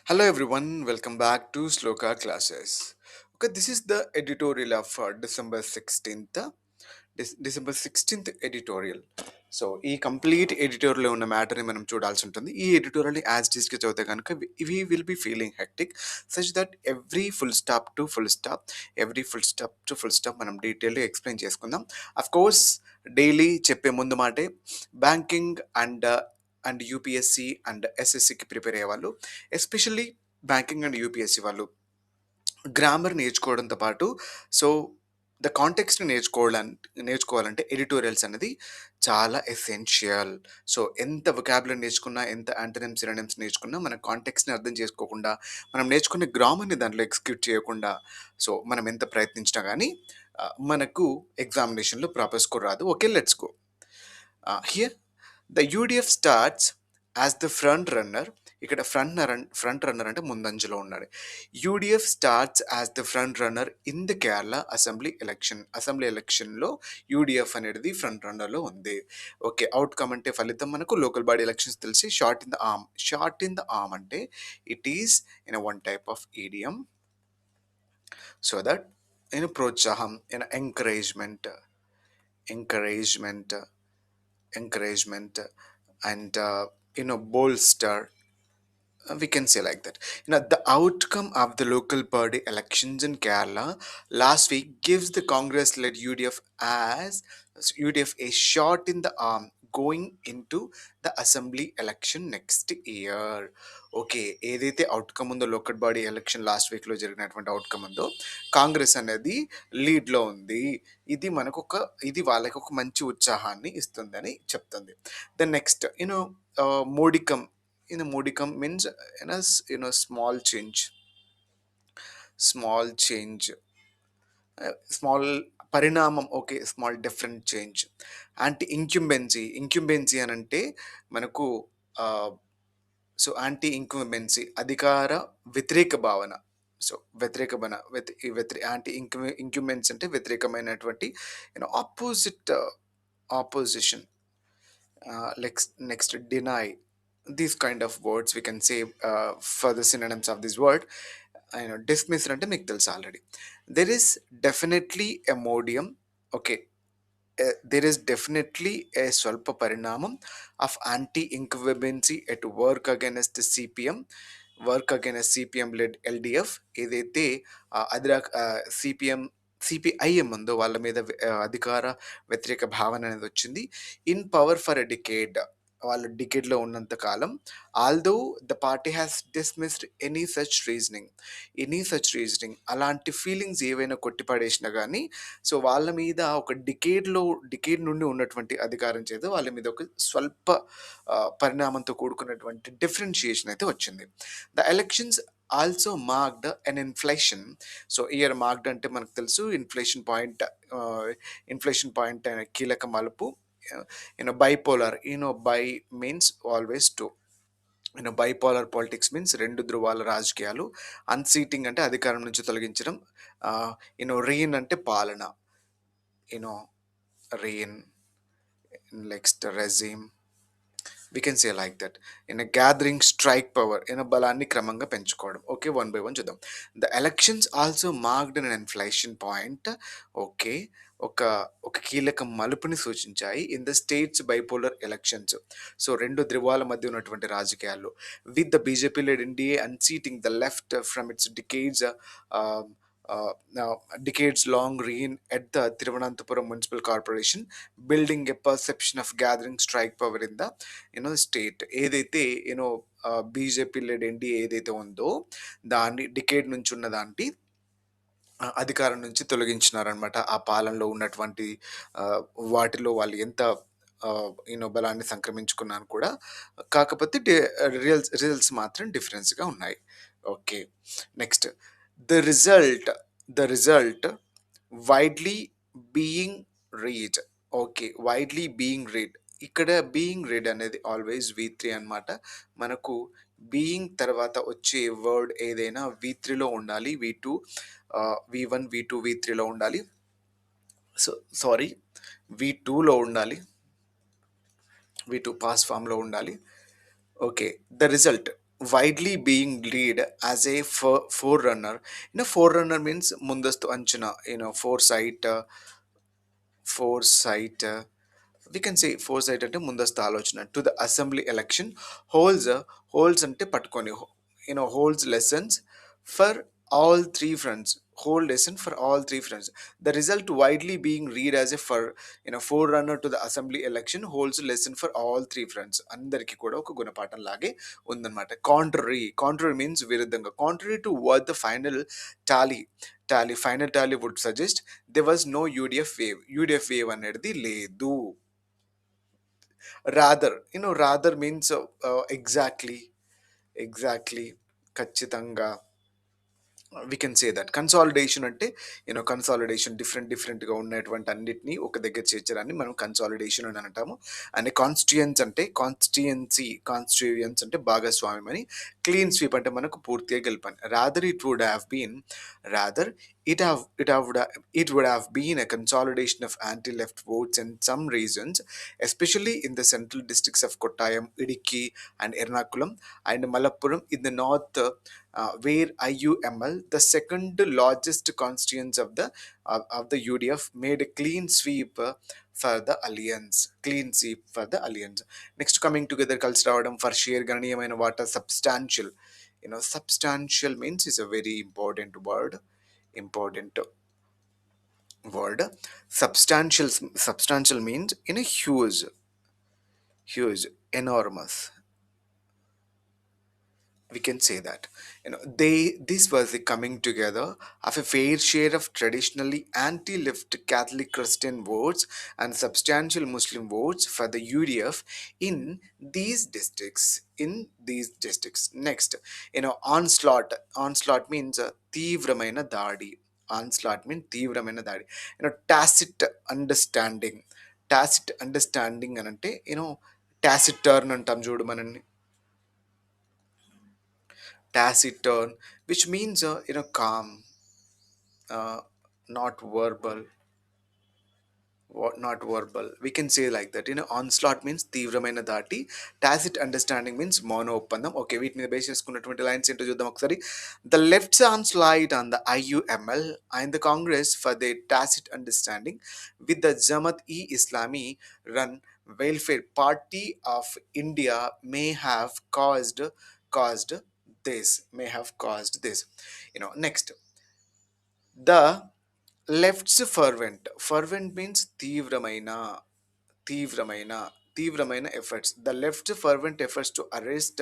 Hello everyone, welcome back to Sloka classes. Okay, this is the editorial of December 16th. December 16th editorial. So ఈ complete ఎడిటోరియల్లో ఉన్న మ్యాటర్ని మనం చూడాల్సి ఉంటుంది. ఈ ఎడిటోరియల్ని as టీస్గా చదివితే కనుక we will be feeling hectic such that every full stop to full stop every full stop to full stop మనం డీటెయిల్గా ఎక్స్ప్లెయిన్ చేసుకుందాం. అఫ్ కోర్స్ డైలీ చెప్పే ముందు మాటే బ్యాంకింగ్ అండ్ యూపీఎస్సి అండ్ ఎస్ఎస్సికి ప్రిపేర్ అయ్యేవాళ్ళు, ఎస్పెషల్లీ బ్యాంకింగ్ అండ్ యూపీఎస్సి వాళ్ళు grammar నేర్చుకోవడంతో పాటు సో ద కాంటెక్స్ట్ని నేర్చుకోవాలంటే ఎడిటోరియల్స్ అనేది చాలా ఎసెన్షియల్. సో ఎంత వొకాబులరీ నేర్చుకున్నా, ఎంత యాంటనిమ్స్ సినోనిమ్స్ నేర్చుకున్నా, మన కాంటెక్స్ట్ని అర్థం చేసుకోకుండా, మనం నేర్చుకునే గ్రామర్ని దాంట్లో ఎగ్జిక్యూట్ చేయకుండా, సో మనం ఎంత ప్రయత్నించినా కానీ మనకు ఎగ్జామినేషన్లో ప్రాపర్ స్కోర్ రాదు. Okay, let's go. Here the UDF starts as the front runner. ఇక్కడ ఫ్రంట్ రన్నర్ అంటే ముందంజలో ఉన్నాడు. UDF starts as the front runner in the Kerala assembly ఎలక్షన్లో యూడిఎఫ్ అనేది ఫ్రంట్ రన్నర్లో ఉంది. ఓకే, అవుట్కమ్ అంటే ఫలితం మనకు లోకల్ బాడీ ఎలక్షన్స్ తెలిసి షార్ట్ ఇన్ ద ఆర్మ్ అంటే it is in one type of ఈడియం. So that ప్రోత్సాహం, encouragement encouragement and bolster, we can say like that. The outcome of the local body elections in Kerala last week gives the Congress led UDF a shot in the arm going into the assembly election next year. Okay, ఏదైతే outcome ఉందో local body election last వీక్లో జరిగినటువంటి outcome ఉందో, కాంగ్రెస్ అనేది లీడ్లో ఉంది. ఇది వాళ్ళకి ఒక మంచి ఉత్సాహాన్ని ఇస్తుందని చెప్తుంది. The next modicum. Modicum means small change, small పరిణామం. Okay, small different change. Incumbency అని అంటే మనకు సో యాంటీ ఇంక్యుంబెన్సీ అధికార వ్యతిరేక భావన. సో యాంటీ ఇంక్యుంబెన్సీ అంటే వ్యతిరేకమైనటువంటి opposition. Next, deny. These kind of words we can say for the synonyms of this word. Dismiss అంటే మీకు తెలుసు already. There is definitely a modium. Okay, there is definitely a స్వల్ప పరిణామం of anti-incumbency at work against the CPM led LDF. ఏదైతే సిపిఐఎం ఉందో వాళ్ళ మీద అధికార వ్యతిరేక భావన అనేది వచ్చింది. In power for a decade, వాళ్ళు డికేడ్లో ఉన్నంత కాలం. Although the party has dismissed any such reasoning, అలాంటి ఫీలింగ్స్ ఏవైనా కొట్టిపడేసినా కానీ, సో వాళ్ళ మీద ఒక డికేడ్ నుండి ఉన్నటువంటి అధికారం చేత వాళ్ళ మీద ఒక స్వల్ప పరిణామంతో కూడుకున్నటువంటి డిఫరెన్షియేషన్ అయితే వచ్చింది. The elections also marked an inflation. So year marked అంటే మనకు తెలుసు ఇన్ఫ్లేషన్ పాయింట్ కీలక మలుపు. Bipolar, by means always two. Bipolar politics means రెండు ధృవాల రాజకీయాలు. అన్సీటింగ్ అంటే అధికారం నుంచి తొలగించడం. రీన్ అంటే పాలన. Reign. Next regime, we can say like that. Gathering strike power, బలాన్ని క్రమంగా పెంచుకోవడం. ఓకే, వన్ బై వన్ చూద్దాం. The elections also marked an inflection point. Okay, ఒక కీలక మలుపుని సూచించాయి in the states bipolar elections. So రెండు ధృవాల మధ్య ఉన్నటువంటి రాజకీయాల్లో, with the BJP led NDA unseating the left from its decades long reign at the Thiruvananthapuram Municipal Corporation, building a perception of gathering strike power in the state. ఏదైతే BJP led NDA ఏదైతే ఉందో దాన్ని decade నుంచి ఉన్నదాంటి అధికారం నుంచి తొలగించినారనమాట. ఆ పాలనలో ఉన్నటువంటి వాటిలో వాళ్ళు ఎంత బలాన్ని సంక్రమించుకున్నాను కూడా, కాకపోతే రిజల్ట్స్ మాత్రం డిఫరెన్స్గా ఉన్నాయి. Okay, next the result widely being read. Okay, widely being read. ఇక్కడ బీయింగ్ రీడ్ అనేది ఆల్వేస్ V3 అనమాట. మనకు బీయింగ్ తర్వాత వచ్చే వర్డ్ ఏదైనా V3లో ఉండాలి. V2, V1, V2, V3లో ఉండాలి. సారీ, V2లో ఉండాలి. V2 పాస్ ఫామ్లో ఉండాలి. Okay, the result widely being read as a forerunner. Forerunner means mundastu anchana, foresight, we can say foresight అంటే ముందస్తు ఆలోచన to the assembly election. Holds holds అంటే పట్టుకొని, holds lessons for all three fronts. Hold lesson for all three fronts. The result widely being read as a forerunner to the assembly election holds lesson for all three fronts. అందరికీ కూడా ఒక గుణపాఠం లాగే ఉందన్నమాట. Contrary means విరుద్ధంగా. Contrary to what the final tally final tally would suggest, they was no UDF wave అనేది లేదు. Rather means exactly, ఖచ్చితంగా. We can say that consolidation అంటే consolidation different గా ఉన్నటువంటి అన్నిటిని ఒక దగ్గర చేర్చడాన్ని మనం కన్సాలిడేషన్ అని అంటాము. అండ్ కాన్స్టిట్యూయన్స్ అంటే భాగస్వామ్యం అని. క్లీన్ స్వీప్ అంటే మనకు పూర్తిగా గెలిపని. Rather it would have been a consolidation of anti-left votes in some regions, especially in the central districts of Kottayam, Idukki, and Ernakulam, and Malappuram in the north, where IUML, the second largest constituents of the UDF, made a clean sweep for the alliance. Next, coming together, కలిసి రావడం, for share గణనీయమైన వాటా, substantial. Substantial means is a very important word. Substantial means in a huge, enormous, we can say that. This was the coming together of a fair share of traditionally anti-left Catholic Christian votes and substantial Muslim votes for the UDF in these districts. Next, onslaught means తీవ్రమైన దాడి. Onslaught means తీవ్రమైన దాడి. Tacit understanding అని అంటే tacit turn అంటాం చూడు మనల్ని. Taciturn, which means calm, not verbal. Not verbal. We can say like that. Onslaught means తీవ్రమైన దాటి. Tacit understanding means మౌన ఒప్పందం. ఓకే, వీటి మీద బేస్ చేసుకున్నటువంటి లైన్స్ ఏంటో చూద్దాం ఒకసారి. The left's onslaught on the IUML and the Congress for their tacit understanding with the Jamaat-e-Islami run welfare party of India may have caused this. Next, the left's fervent means తీవ్రమైన తీవ్రమైన efforts. The left's fervent efforts to arrest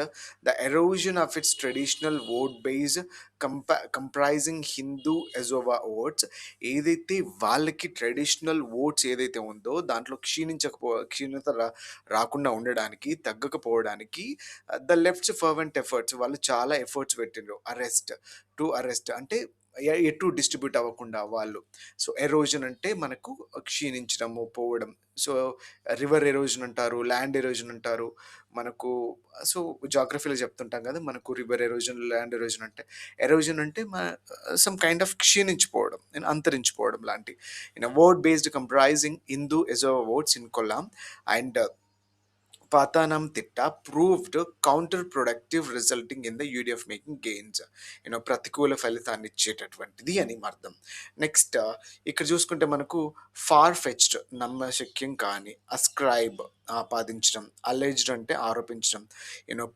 the erosion of its traditional vote base, comprising Hindu Ezhava votes. ఏదైతే వాళ్ళకి traditional oats ఏదైతే ఉందో దాంట్లో క్షీణత రాకుండా ఉండడానికి, తగ్గకపోవడానికి ద లెఫ్ట్స్ ఫర్వెంట్ ఎఫర్ట్స్, వాళ్ళు చాలా ఎఫర్ట్స్ పెట్టిండ్రు. అరెస్ట్ అంటే ఎటు డిస్ట్రిబ్యూట్ అవ్వకుండా వాళ్ళు. సో ఎరోజన్ అంటే మనకు క్షీణించడము, పోవడం. సో రివర్ ఎరోజన్ అంటారు, ల్యాండ్ ఎరోజన్ అంటారు మనకు. సో జాగ్రఫీలో చెప్తుంటాం కదా మనకు రివర్ ఎరోజన్, ల్యాండ్ ఎరోజన్ అంటే. ఎరోజన్ అంటే సమ్ కైండ్ ఆఫ్ క్షీణించిపోవడం, అంతరించిపోవడం లాంటి. Word based comprising Hindu azo words in Kollam and Patanamthitta proved counterproductive, resulting in the UDF making gains. ప్రతికూల ఫలితాన్ని ఇచ్చేటటువంటిది అని అర్థం. నెక్స్ట్, ఇక్కడ చూసుకుంటే మనకు ఫార్ ఫెచ్డ్ నమ్మశక్యం కాని, అస్క్రైబ్ ఆపాదించడం, అలెజ్డ్ అంటే ఆరోపించడం,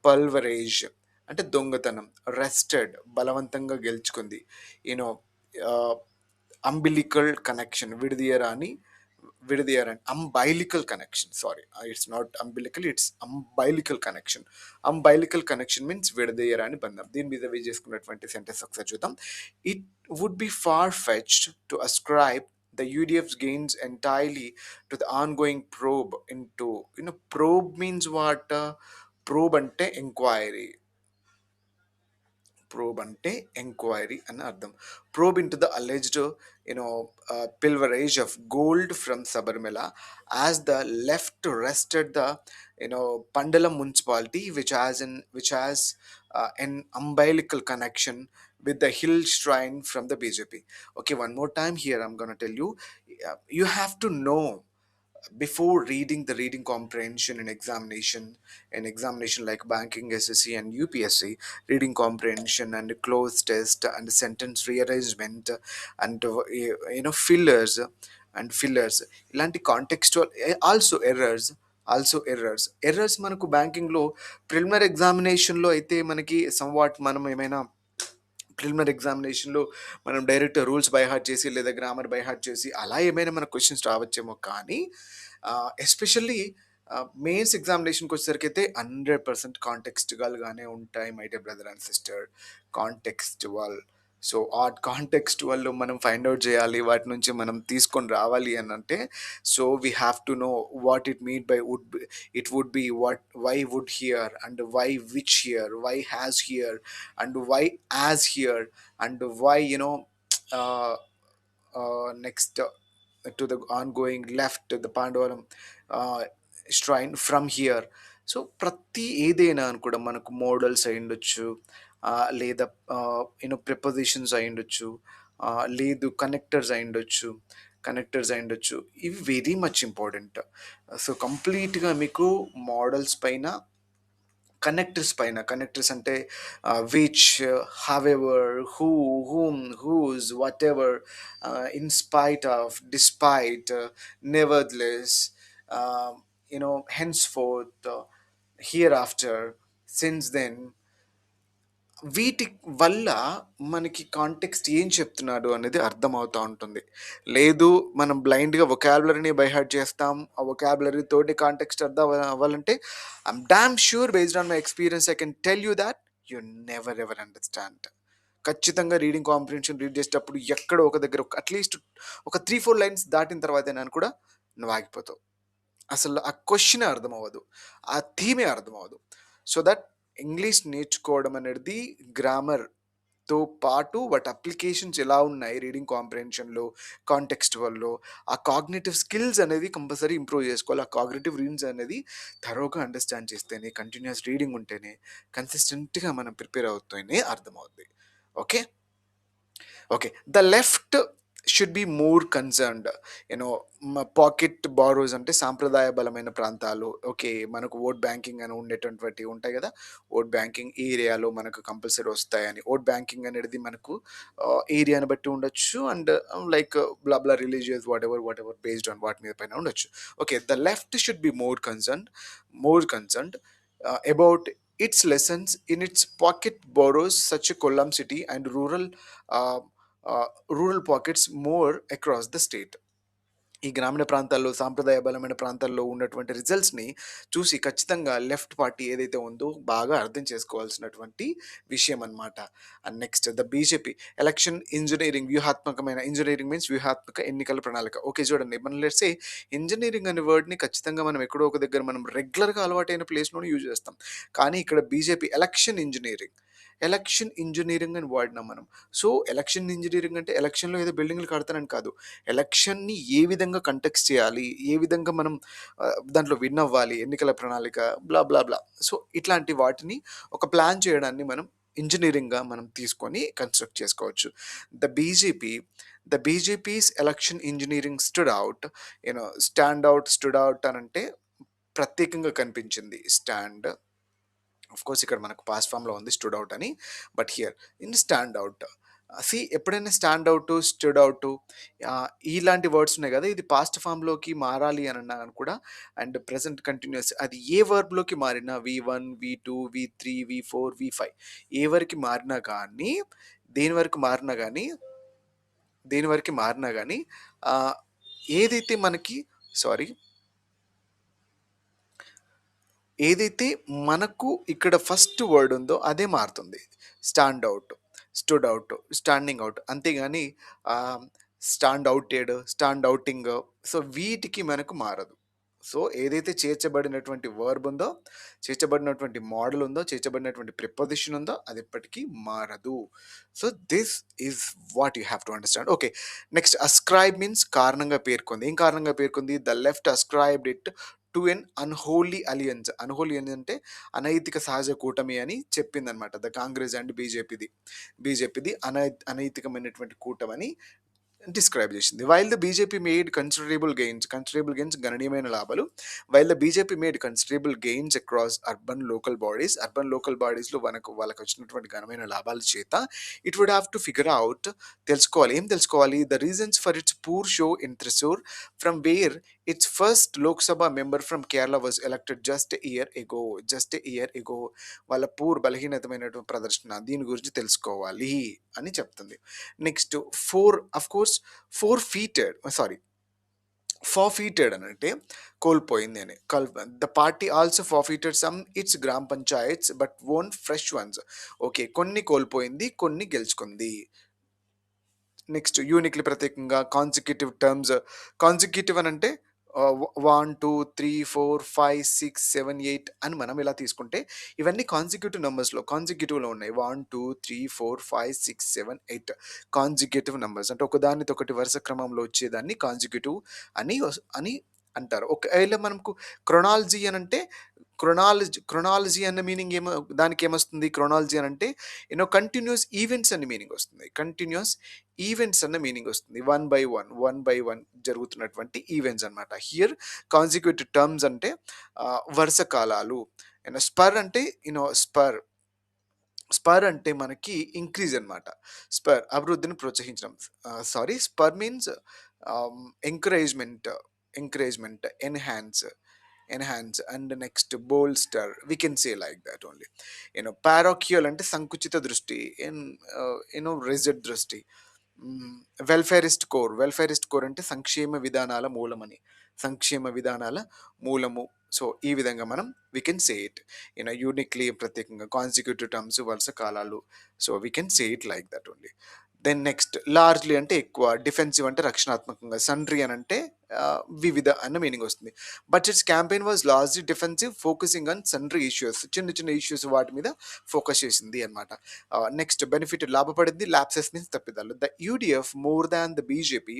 పల్వరేజ్ అంటే దొంగతనం, రెస్టెడ్ బలవంతంగా గెలుచుకుంది, యూనో అంబిలికల్ కనెక్షన్ విడదీయరాని umbilical connection. Sorry, it's not umbilical, it's umbilical connection means విడదీయరాని బంధం. దీని మీద వేజ్ చేసుకున్నటువంటి సెంటెన్స్ ఒకసారి చూద్దాం. It would be far fetched to ascribe the UDF's gains entirely to the ongoing probe into, probe means what? Probe ante enquiry. అని అర్థం. Probe into the alleged pilferage of gold from Sabarimala, as the left wrested the Pandalam municipality, which has an umbilical connection with the hill shrine from the BJP. Okay, one more time here I'm going to tell you, you have to know before reading the reading comprehension in examination like banking, SSC and UPSC, reading comprehension and close test and sentence rearrangement and fillers ఇలాంటి contextual also errors మనకు బ్యాంకింగ్లో preliminary ఎగ్జామినేషన్లో అయితే మనకి somewhat మనం ఏమైనా preliminary ఎగ్జామినేషన్లో మనం డైరెక్ట్ రూల్స్ బై హార్ట్ చేసి లేదా గ్రామర్ బై హార్ట్ చేసి అలా ఏమైనా మన క్వశ్చన్స్ రావచ్చేమో, కానీ ఎస్పెషల్లీ మెయిన్స్ ఎగ్జామినేషన్కి వచ్చేసరికి అయితే 100% కాంటెక్స్టువల్గానే ఉంటాయి my dear brother and sister. Contextual. So ఆ కాంటెక్స్టువల్లో మనం ఫైండ్ అవుట్ చేయాలి, వాటి నుంచి మనం తీసుకొని రావాలి అని అంటే, so we have to know what it mean by would be what, why would here, and why which here, why has here, and why as here, and why uh, next to the ongoing left the Pandavaram shrine from here. So ప్రతి ఏదైనా అని కూడా మనకు models అయి ఉండొచ్చు, లేదా prepositions అయి ఉండొచ్చు, లేదు కనెక్టర్స్ అయి ఉండొచ్చు. ఇవి వెరీ మచ్ ఇంపార్టెంట్. సో కంప్లీట్గా మీకు మోడల్స్ పైన, కనెక్టర్స్ అంటే which, however, whom, whose, whatever, in spite of, despite, nevertheless, henceforth, hereafter, since then, వీటి వల్ల మనకి కాంటెక్స్ట్ ఏం చెప్తున్నాడు అనేది అర్థమవుతూ ఉంటుంది. లేదు మనం బ్లైండ్గా వొకాబులరీని బైహార్ట్ చేస్తాం, ఆ వొకాబులరీ తోటి కాంటెక్స్ట్ అర్థం అవ్వాలంటే I'm damn sure based on my experience I can tell you that you never ever understand. ఖచ్చితంగా రీడింగ్ కాంప్రిహెన్షన్ రీడ్ చేసేటప్పుడు ఎక్కడో ఒక దగ్గర అట్లీస్ట్ ఒక 3-4 లైన్స్ దాటిన తర్వాత నేను కూడా నువ్వు ఆగిపోతావు. అసలు ఆ క్వశ్చనే అర్థం అవ్వదు, ఆ థీమే అర్థం అవ్వదు. సో దట్ ఇంగ్లీష్ నేర్చుకోవడం అనేది గ్రామర్తో పాటు వాటి అప్లికేషన్స్ ఎలా ఉన్నాయి రీడింగ్ కాంప్రిహెన్షన్లో, కాంటెక్స్టువల్లో, ఆ కాగ్నిటివ్ స్కిల్స్ అనేది కంపల్సరీ ఇంప్రూవ్ చేసుకోవాలి. ఆ కాగ్నిటివ్ రీడింగ్స్ అనేది థరోగా అండర్స్టాండ్ చేస్తేనే, కంటిన్యూస్ రీడింగ్ ఉంటేనే, కన్సిస్టెంట్గా మనం ప్రిపేర్ అవుతూనే అర్థమవుతుంది. Okay. The left should be more concerned. Pocket borrows అంటే సాంప్రదాయ బలమైన ప్రాంతాలు. ఓకే, మనకు ఓట్ బ్యాంకింగ్ అని ఉండేటటువంటి ఉంటాయి కదా, ఓట్ బ్యాంకింగ్ ఏరియాలో మనకు కంపల్సరీ వస్తాయని. ఓట్ బ్యాంకింగ్ అనేది మనకు ఏరియాని బట్టి ఉండొచ్చు, and like blah religious what ever based on వాటి మీద పైన ఉండొచ్చు. Okay, the left should be more concerned about its lessons in its pocket boroughs such as Kollam city and uh, rural pockets more across the state. ఈ గ్రామీణ ప్రాంతాల్లో, సాంప్రదాయ బలమైన ప్రాంతాల్లో ఉన్నటువంటి రిజల్ట్స్ని చూసి ఖచ్చితంగా లెఫ్ట్ పార్టీ ఏదైతే ఉందో బాగా అర్థం చేసుకోవాల్సినటువంటి విషయం అనమాట. And next the BJP election engineering, engineering means వ్యూహాత్మక ఎన్నికల ప్రణాళిక. ఓకే, చూడండి, మనం లెట్స్ సే ఇంజనీరింగ్ అనే వర్డ్ని ఖచ్చితంగా మనం ఎక్కడో ఒక దగ్గర మనం రెగ్యులర్గా అలవాటైన ప్లేస్లోనే యూజ్ చేస్తాం, కానీ ఇక్కడ బీజేపీ ఎలక్షన్ ఇంజనీరింగ్ అని వాడినాం మనం. సో ఎలక్షన్ ఇంజనీరింగ్ అంటే ఎలక్షన్లో ఏదో బిల్డింగ్లు కడతానని కాదు, ఎలక్షన్ని ఏ విధంగా కంటెక్స్ట్ చేయాలి, ఏ విధంగా మనం దాంట్లో విన్ అవ్వాలి, ఎన్నికల ప్రణాళిక, బ్లా బ్లా బ్లా. సో ఇట్లాంటి వాటిని ఒక ప్లాన్ చేయడాన్ని మనం ఇంజనీరింగ్గా మనం తీసుకొని కన్స్ట్రక్ట్ చేసుకోవచ్చు. The BJP's election engineering stood out అని అంటే ప్రత్యేకంగా కనిపించింది. ఆఫ్ కోర్స్ ఇక్కడ మనకు పాస్ట్ ఫామ్లో ఉంది స్టూడ్ అవుట్ అని, but here in stand out. ఎప్పుడైనా స్టాండ్ అవుట్, స్టూడ్ అవుట్ ఇలాంటి వర్డ్స్ ఉన్నాయి కదా, ఇది పాస్ట్ ఫామ్లోకి మారాలి అని అన్నాను కూడా, అండ్ ప్రెసెంట్ కంటిన్యూస్ అది ఏ వర్బ్లోకి మారినా V1, V2, V3, V4, V5 ఏ వరకు మారినా కానీ, దేని వరకు మారినా కానీ ఏదైతే మనకి ఏదైతే మనకు ఇక్కడ ఫస్ట్ వర్డ్ ఉందో అదే మారుతుంది. Stand out, stood out, standing out, అంతేగాని స్టాండ్ అవుటెడ్, స్టాండ్ అవుటింగ్, సో వీటికి మనకు మారదు. సో ఏదైతే చేర్చబడినటువంటి వర్బ్ ఉందో, చేర్చబడినటువంటి మోడల్ ఉందో, చేర్చబడినటువంటి ప్రిపోజిషన్ ఉందో అది ఎప్పటికీ మారదు. So this is what you have to understand. Okay, next ascribe means కారణంగా పేర్కొంది. ఏం కారణంగా పేర్కొంది? The left ascribed it to an unholy alliance. Unholy అంటే అనైతిక సహజ కూటమి అని చెప్పిందనమాట. ద కాంగ్రెస్ అండ్ బీజేపీది అనైతికమైనటువంటి కూటమని డిస్క్రైబ్ చేసింది. While the BJP made considerable gains గణనీయమైన లాభాలు. While the BJP made considerable gains across urban local బాడీస్లో వాళ్ళకి వచ్చినటువంటి ఘనమైన లాభాల చేత it would have to figure out, తెలుసుకోవాలి the reasons for its poor show in Thrissur from where its first Lok Sabha member from Kerala was elected just year ago. వాళ్ళ బలహీనతమైనటువంటి ప్రదర్శన దీని గురించి తెలుసుకోవాలి అని చెప్తుంది. Next of course sorry forfeited అని అంటే కోల్పోయింది అని. The party also forfeited some its gram panchayats but won fresh ones. Okay, కొన్ని కోల్పోయింది, కొన్ని గెలుచుకుంది. నెక్స్ట్ యూనిక్లీ ప్రత్యేకంగా కాన్సిక్యూటివ్ అని అంటే 1 2 3 4 5 6 7 8 అని మనం ఇలా తీసుకుంటే ఇవన్నీ కాన్సిక్యూటివ్లో ఉన్నాయి. 1 2 3 4 5 6 7 8 కాన్సిక్యూటివ్ నెంబర్స్ అంటే ఒకదానితో ఒకటి వరుస క్రమంలో వచ్చేదాన్ని కాన్సిక్యూటివ్ అని అంటారు. ఒకవేళ మనకు క్రొనాలజీ అని అంటే క్రొనాలజీ అన్న మీనింగ్ దానికి ఏమొస్తుంది? క్రొనాలజీ అని అంటే కంటిన్యూస్ ఈవెంట్స్ అనే మీనింగ్ వస్తుంది. కంటిన్యూస్ ఈవెంట్స్ అన్న మీనింగ్ వస్తుంది. వన్ బై వన్ జరుగుతున్నటువంటి ఈవెంట్స్ అనమాట. హియర్ కాన్సిక్యూటివ్ టర్మ్స్ అంటే వరుస కాలాలు. స్పర్ అంటే స్పర్ అంటే మనకి ఇంక్రీజ్ అనమాట. అభివృద్ధిని ప్రోత్సహించడం. Spur means encouragement, enhance and next bolster, we can say like that only. Parochial అంటే సంకుచిత దృష్టి, రిజిడ్ దృష్టి. వెల్ఫేరిస్ట్ కోర్ అంటే సంక్షేమ విధానాల మూలము. సో ఈ విధంగా మనం we can say it uniquely ప్రత్యేకంగా కాన్సిక్యూటివ్ టర్మ్స్ వరుస కాలాలు. So we can say it like that only. Then next largely అంటే ఎక్కువ, డిఫెన్సివ్ అంటే రక్షణాత్మకంగా, సన్రీ అని అంటే వివిధ అన్న మీనింగ్ వస్తుంది. But its campaign was largely defensive focusing on sundry issues, చిన్న ఇష్యూస్ వాటి మీద ఫోకస్ చేసింది అనమాట. నెక్స్ట్ బెనిఫిట్ లాభపడింది, ల్యాప్సెస్ మీన్స్ తప్పిదాలు. The UDF more than the BJP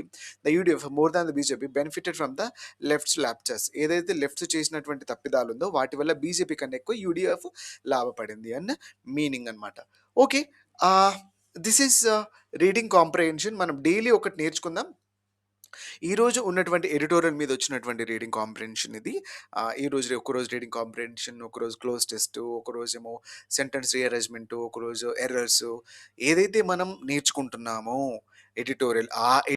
benefited from the left's lapses. ఏదైతే లెఫ్ట్స్ చేసినటువంటి తప్పిదాలు ఉందో వాటి వల్ల బీజేపీ కన్నా ఎక్కువ యూడిఎఫ్ లాభపడింది అన్న మీనింగ్ అనమాట. Okay, this is reading comprehension. మనం డైలీ ఒకటి నేర్చుకుందాం. ఈరోజు ఉన్నటువంటి ఎడిటోరియల్ మీద వచ్చినటువంటి రీడింగ్ కాంప్రహెన్షన్ ఇది. ఒకరోజు రీడింగ్ కాంప్రహెన్షన్, ఒకరోజు క్లోజ్ టెస్ట్, ఒకరోజు ఏమో సెంటెన్స్ రీఅరేంజ్మెంట్, ఒకరోజు ఎర్రర్స్. ఏదైతే మనం నేర్చుకుంటున్నామో ఎడిటోరియల్, ఆ